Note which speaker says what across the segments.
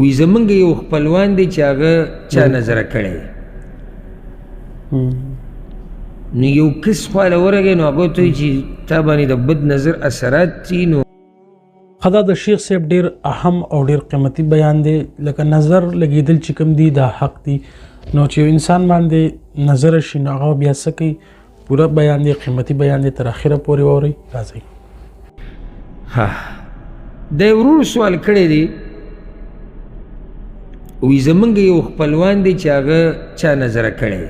Speaker 1: وی زمونږ یو خپلوان دی چې هغه چا نظره کړی نو یو کس خواله ورغی نو هغه ته وایي چې تا باندې د بد نظر اثرات دي. نو
Speaker 2: خدا د شیخ صاحب ډیر اهم او ډیر قیمتي بیان دی لکه نظر لګیدل چې کوم دی دا حق دی نو چې انسان باندې نظر شي نو هغه بیا څه کوي پورا بیان دی قیمتي بیان دی تر اخره پورې واورئ راځئ.
Speaker 1: ها د ورور سوال کړی دی وی زمونږ یو خپلوان دی چې هغه چا نظره کړی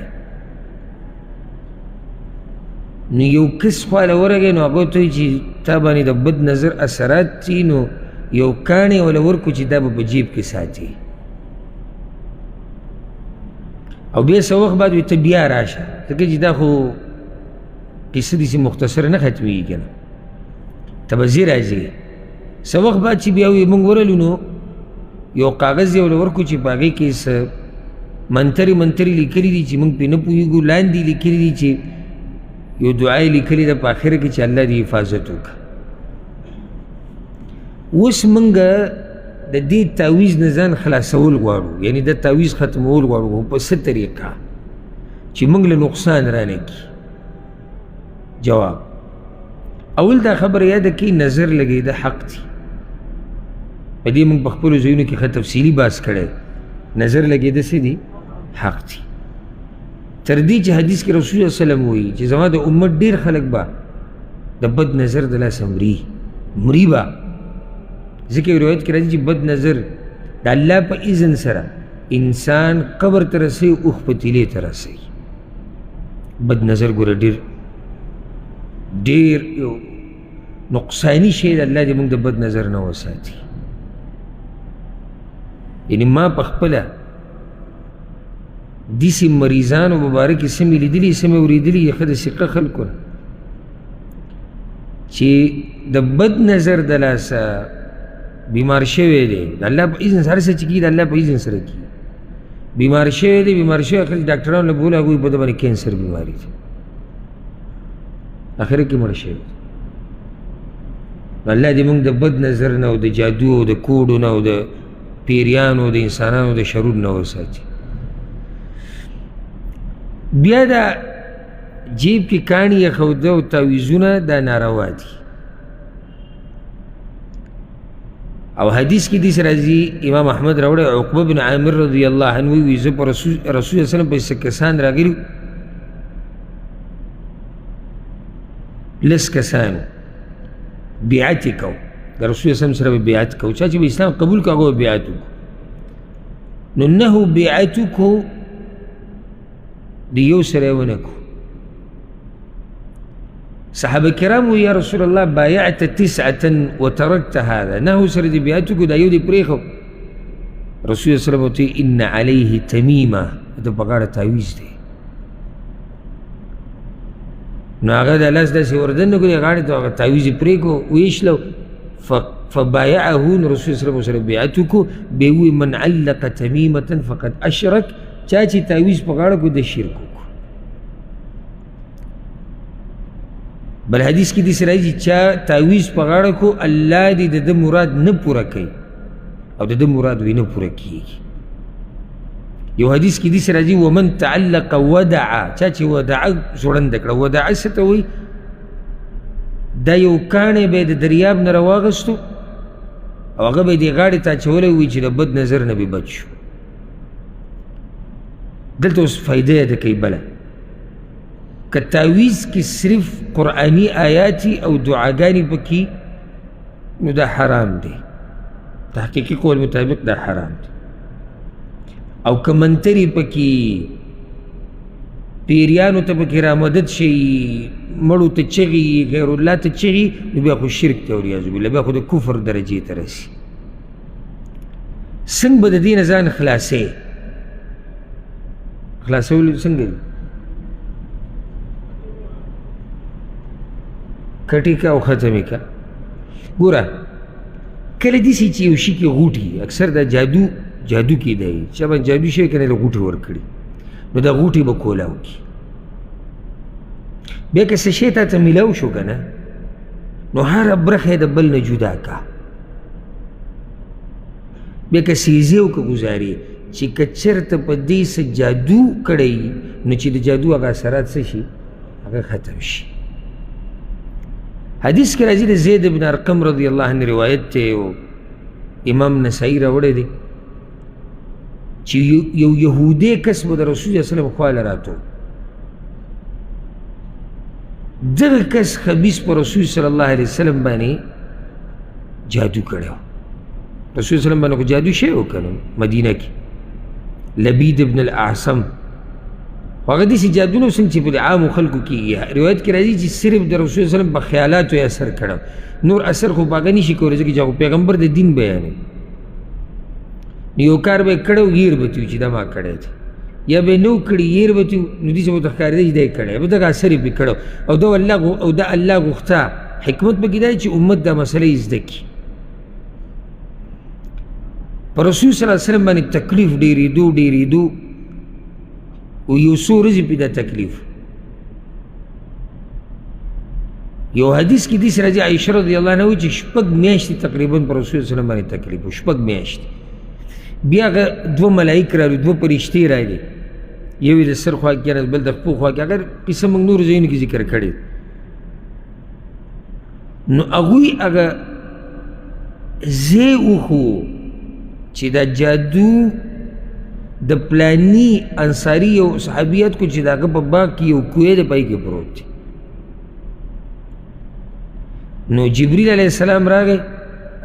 Speaker 1: نو یو کس خواله ورغی نو هغه ته وایي چې تا باندې د بد نظر اثرات دي نو یو کاڼی وله ورکړو چې دا به په جیب کې ساتي او بیا څه وخت بعد وي ته بیا راشه ځکه چې دا خو قصه داسې مختصره نه ختمېږي که نه ته به ځې راځې څه وخت بعد چې بیا وي موږ ورغلو نو یو کاغذ یې وله ورکړو چې په هغې کې څه منترې منترې لیکلي دي چې موږ پرې نه پوهېږو لاندې لیکلي دي چې یو دعا یې لیکلې ده په آخره کې چې الله دې حفاظت وکړه. اوس موږ د دې تعویض نه ځان خلاصول غواړو یعنی د تعویض ختمول غواړو په څه طریقه چې موږ له نقصان رانه کړي. جواب اول دا خبره یاده کړئ نظر لګېده حق دي په دې موږ په خپلو ځایونو کې ښه تفصیلي بحث کړی نظر لګېده څه دي حق دي تر دې چې حدیث کې رسول الله وسلم وایي چې زما د امت ډېر خلک به د بد نظر د لاسه مري به ځکه یو روایت کې راځي چې بد نظر د الله په اذن سره انسان قبر ته رسوي اوښ په تیلې ته رسوي. بد نظر ګوره ډېر یو نقصاني شی د الله دې موږ د بد نظر نه وساتي. یعنی ما په خپله داسې مریضانو مبارکې څه مې لیدلي څه مې اورېدلي ښه د ثقه خلکو نه چې د بد نظر د لاسه بیمار شوی دی د الله په اذن هر څه چې کېږي د الله په اذن سره کېږي بیمار شوی دی خلک ډاکټرانو له بوله هغوی په ده باندې کینسر بیماري ده اخره کې مړ شوی دی. الله دې موږ د بد نظر نه او د جادو او د کوډو نه او د پیریانو د انسانانو د شرور نه وساتي. بیا دا جیب کې کاڼي ایښوده او تعویضونه دا ناروا دي او حدیث کې داسې راځي امام احمد راوړی عقبه بن عامر رضی الله عنه وایي زه په رسول صلی وسلم پسې کسان راغلي لس کسانو بیعت یې کو د رسول صلی سره به بیعت کو چا چې به اسلام قبول کړو هغه به بیعت وکړو نو نهو بیعت وکړو د یو سره یې ونه کړو. صحابه کرام وایي یا رسول الله بایعت 9 وترکت هذا نهو سره دې بیعت وکړو دا یو دې پرېښو. رسول صلی الله علیه وسلم ان علیه تمیمه د په غاړه تعویض دی نو هغه د لاس داسې وردنه کړي غاړې ته هغه تعویض یې پرېږدو ویشلو فبایعه نو رسول صلی الله علیه وسلم بیعت وکړو بیا وایي من علق تمیمة فقد اشرک چا چې تعویض په غاړه کړو د شرک وکړو. بل حدیث کې داسې راځي چا تعویض په غاړه کړو الله دې د ده مراد نه پوره کوي او د ده مراد وی نه پوره کېږي. یو حدیث کې داسې راځي ومن تعلق ودعا چا چې ودعه زوړنده کړه ودعه څه ته وایي دا یو کاڼی به یې د دریاب نه راواغېستو او هغه به یې دې غاړې ته اچولی وي چې د بد نظر نه به بچ شو. دلته اوس فایده یاده کوي بله که تعویض کې صرف قرآني آیاتي او دعاګانې پکې نو دا حرام دی تحقیقي قول مطابق دا حرام دی او که منترې پکې پیریانو ته پکې رامدد شي مړو ته چغې غیر الله ته چغې نو بیا خو شرک ته والعیاذ بالله بیا خو د کفر درجې ته رسي. څنګه به د دې نه ځان خلاصې خلاصول څنګه دي کټې کا او ختمې کا ګوره کله داسې چې یو شي کې غوټي اکثر دا جادو کې دی چې باندې جادو شوی که نه له غوټې ورکړي نو دا غوټې به کولاو کړي بیا که څه شی تا ته میلاو شو که نه نو هره برخه یې د بل نه جدا کا بیا که سیزی او که گزاري چې که چېرته په دې څه جادو کړی نو چې د جادو هغه اثرات څه شي هغه ختم شي. حدیث کې راځي د زید بن ارقم رضی الله عنه روایت دی او امام نسائی راوړی دی چې یو یهودی کس به د رسول صلی الله علیه وسلم خواله راتو. دغه کس خبیث په رسول صلی الله علیه وسلم باندې جادو کړی و. رسول صلی الله علیه وسلم باندې خو جادو شوی و که نو مدینه کې لبید ابن الاعصم هغه داسې جادو نه و څنګه چې په عامو خلکو کېږي. روایت کې راځي چې صرف د رسول صلی الله علیه وسلم په خیالاتو یې اثر کړی نور اثر خو په هغه نشي کولی ځکه چې هغه پیغمبر د دین بیانوي. نو یو کار به یې کړی و غیر به تي چې دا ما کړی دی یا به نو کړي یېر به تي نو داسې به ورته ښکارېده چې دا یې کړی به دغه اثر یې پرې کړی او دا الله غوښته حکمت پکې دا چې امت دا مسله یې زده کړي. په رسول صلی الله علیه وسلم باندې تکلیف ډېرېدو او یو څو ورځې پې دا تکلیف. یو حدیث کې داسې راځي عایشه رضی الله عنها وایي چې 6 میاشتې تقریبا په رسول صلی الله علیه وسلم باندې تکلیف و 6 میاشتې. بیا هغه 2 ملایک راغلي 2 فرشتې راغلي یو یې د سر خوا کې بل د خپو خوا کې هغه قصه موږ نورو ځایونو کې ذکر کړی. نو هغوی هغه ځای وښو چې دا جادو د پلانی انصاري یو صحابیت کو چې د هغه په باغ کې یو کوی د پای کې پروت دی. نو جبریل علیه السلام راغی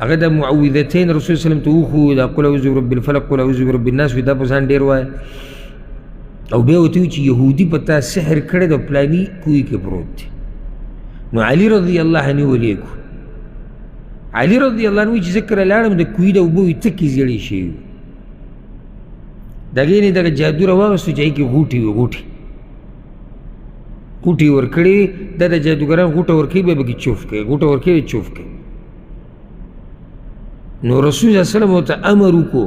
Speaker 1: هغه د معوذتین رسول صلی الله علیه وسلم ته وښو دا قل اعوذ برب الفلق قل اعوذ برب الناس دا په ځان ډېر وایه او بیا ورته وایي چې یهودي په تا سحر کړی د پلاني کوی کې پروت دی. نو علي رضی الله عنه ولیکو علي رضی الله عنه وایي چې زه کله لاړم د کوی د اوبه وي تکې زیړې شوي وي د هغې نه دغه جادو راواغېستو چې هغې کې غوټې وي غوټې ورکړې دا د جادوګران غوټه ورکوي بیا به کې چوف کوي غوټه ورکوي بیا چوف کوي. نو رسول صلی الله علیه وسلم ورته امر وکړو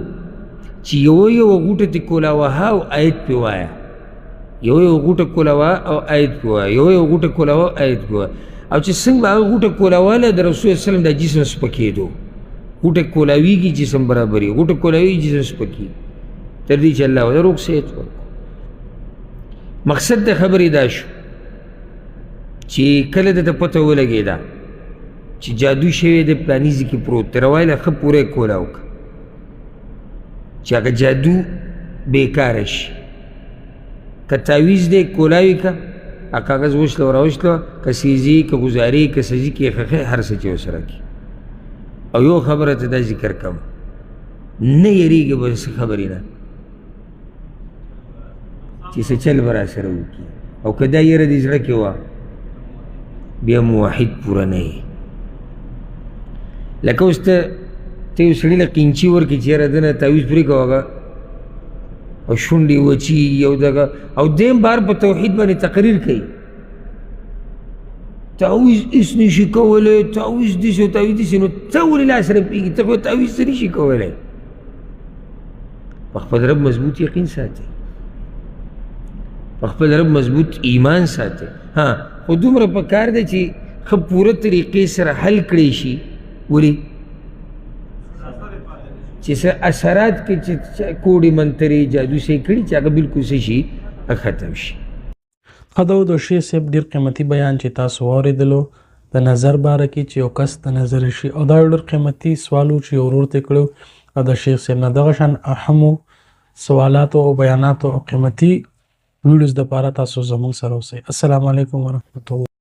Speaker 1: چې یوه غوټه ترې کولاوهه او آیت پرې وایه یوه غوټه کولاوه او آیت پرې وایه یوه غوټه کولاوه او آیت پرې وایه او چې څنګه به هغه غوټه کولاواله د رسول صلی الله علیه وسلم دا جسم سپکېدو. غوټه کولاویږي جسم برابري غوټه کولاویږي جسم سپکېږي تر دې چې الله ورته روغ صحت ورکړو. مقصد د خبرې دا شو چې کله درته پته ولګېده چې جادو شوی د پلاني ځای کې پروت دی روایله ښه پوره یې کولا وکړه چې هغه جادو بېکاره شي. که تعویز دی کولاوي که کاغذ وشله راوشله که سیزي که ګزاري که سجي کې خخې هر څه چې ورسره کړي. او یو خبره ته دا ذکر کوم نه یېرېږي به څه خبرې نه چې څه چل به راسره وکړي او که دا یېره دې زړه کې وه بیا موحد پوره نه یې. لکه اوس ته یو سړي له قینچي ورکړي چې یاره دنه تعویز پرې کوه هغه او شونډې وچي او دغه او دیم بار په توحید باندې تقریر کوي تعویز هېڅ نشي کولی تعویز داسې او تعویز داسې نو ته ولې لا سره پوهېږي ته خو تعویز څه نشي کولی. په خپل رب مضبوط یقین ساتئ په خپل رب مضبوط ایمان ساتئ. ها خو دومره په کار دی چې ښه پوره طریقې سره حل کړی شي ولې چې څه اثرات کې چې کوډې منترې جادو سې کړي چې هغه بلکل څه شي ختم شي.
Speaker 2: ښه دا د شیخ صاحب ډېر قیمتي بیان چې تاسو واورېدلو د نظر باره کې چې یو کس د نظر شي او دا ډېر قیمتي سوال و چې یو ورور ته کړو او د شیخ صاحب نه دغه شان اهمو سوالاتو او بیاناتو او قیمتي ویډیوز دپاره تاسو زموږ سره اوسئ. السلام علیکم ورحمة الله.